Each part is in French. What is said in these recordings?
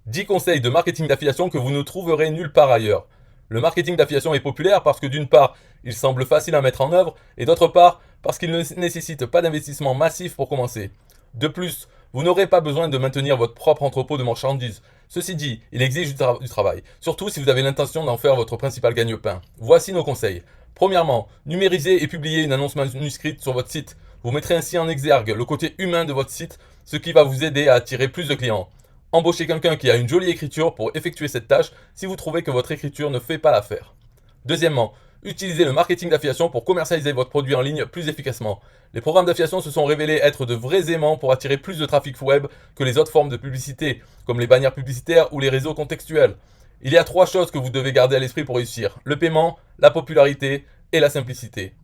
10 conseils de marketing d'affiliation que vous ne trouverez nulle part ailleurs. Le marketing d'affiliation est populaire parce que d'une part, il semble facile à mettre en œuvre et d'autre part, parce qu'il ne nécessite pas d'investissement massif pour commencer. De plus, vous n'aurez pas besoin de maintenir votre propre entrepôt de marchandises. Ceci dit, il exige du travail, surtout si vous avez l'intention d'en faire votre principal gagne-pain. Voici nos conseils. Premièrement, numérisez et publiez une annonce manuscrite sur votre site. Vous mettrez ainsi en exergue le côté humain de votre site, ce qui va vous aider à attirer plus de clients. Embauchez quelqu'un qui a une jolie écriture pour effectuer cette tâche si vous trouvez que votre écriture ne fait pas l'affaire. Deuxièmement, utilisez le marketing d'affiliation pour commercialiser votre produit en ligne plus efficacement. Les programmes d'affiliation se sont révélés être de vrais aimants pour attirer plus de trafic web que les autres formes de publicité, comme les bannières publicitaires ou les réseaux contextuels. Il y a 3 choses que vous devez garder à l'esprit pour réussir: le paiement, la popularité et la simplicité.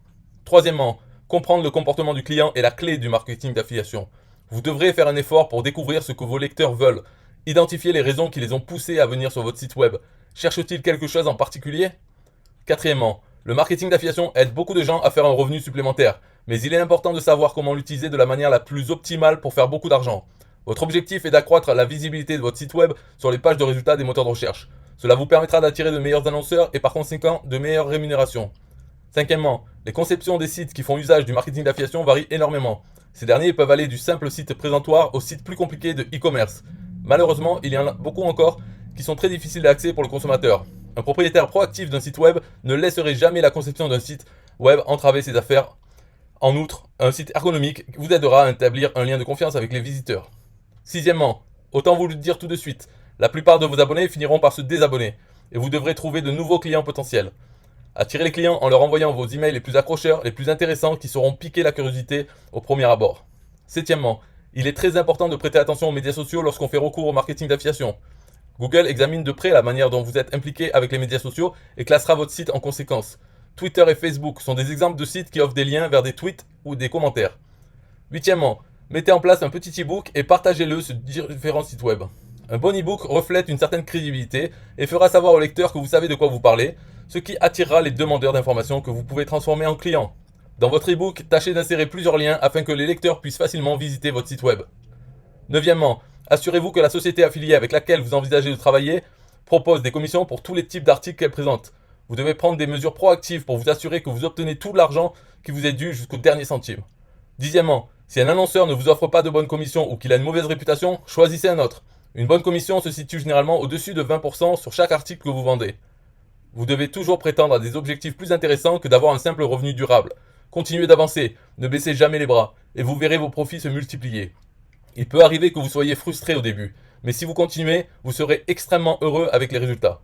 Troisièmement, comprendre le comportement du client est la clé du marketing d'affiliation. Vous devrez faire un effort pour découvrir ce que vos lecteurs veulent. Identifiez les raisons qui les ont poussés à venir sur votre site web. Cherchent-ils quelque chose en particulier? Quatrièmement, le marketing d'affiliation aide beaucoup de gens à faire un revenu supplémentaire, mais il est important de savoir comment l'utiliser de la manière la plus optimale pour faire beaucoup d'argent. Votre objectif est d'accroître la visibilité de votre site web sur les pages de résultats des moteurs de recherche. Cela vous permettra d'attirer de meilleurs annonceurs et par conséquent de meilleures rémunérations. Cinquièmement, les conceptions des sites qui font usage du marketing d'affiliation varient énormément. Ces derniers peuvent aller du simple site présentoir au site plus compliqué de e-commerce. Malheureusement, il y en a beaucoup encore qui sont très difficiles d'accès pour le consommateur. Un propriétaire proactif d'un site web ne laisserait jamais la conception d'un site web entraver ses affaires. En outre, un site ergonomique vous aidera à établir un lien de confiance avec les visiteurs. Sixièmement, autant vous le dire tout de suite, la plupart de vos abonnés finiront par se désabonner et vous devrez trouver de nouveaux clients potentiels. Attirez les clients en leur envoyant vos emails les plus accrocheurs, les plus intéressants, qui sauront piquer la curiosité au premier abord. Septièmement, il est très important de prêter attention aux médias sociaux lorsqu'on fait recours au marketing d'affiliation. Google examine de près la manière dont vous êtes impliqué avec les médias sociaux et classera votre site en conséquence. Twitter et Facebook sont des exemples de sites qui offrent des liens vers des tweets ou des commentaires. Huitièmement, mettez en place un petit e-book et partagez-le sur différents sites web. Un bon e-book reflète une certaine crédibilité et fera savoir au lecteur que vous savez de quoi vous parlez, ce qui attirera les demandeurs d'informations que vous pouvez transformer en clients. Dans votre e-book, tâchez d'insérer plusieurs liens afin que les lecteurs puissent facilement visiter votre site web. Neuvièmement, assurez-vous que la société affiliée avec laquelle vous envisagez de travailler propose des commissions pour tous les types d'articles qu'elle présente. Vous devez prendre des mesures proactives pour vous assurer que vous obtenez tout l'argent qui vous est dû jusqu'au dernier centime. Dixièmement, si un annonceur ne vous offre pas de bonnes commissions ou qu'il a une mauvaise réputation, choisissez un autre. Une bonne commission se situe généralement au-dessus de 20% sur chaque article que vous vendez. Vous devez toujours prétendre à des objectifs plus intéressants que d'avoir un simple revenu durable. Continuez d'avancer, ne baissez jamais les bras, et vous verrez vos profits se multiplier. Il peut arriver que vous soyez frustré au début, mais si vous continuez, vous serez extrêmement heureux avec les résultats.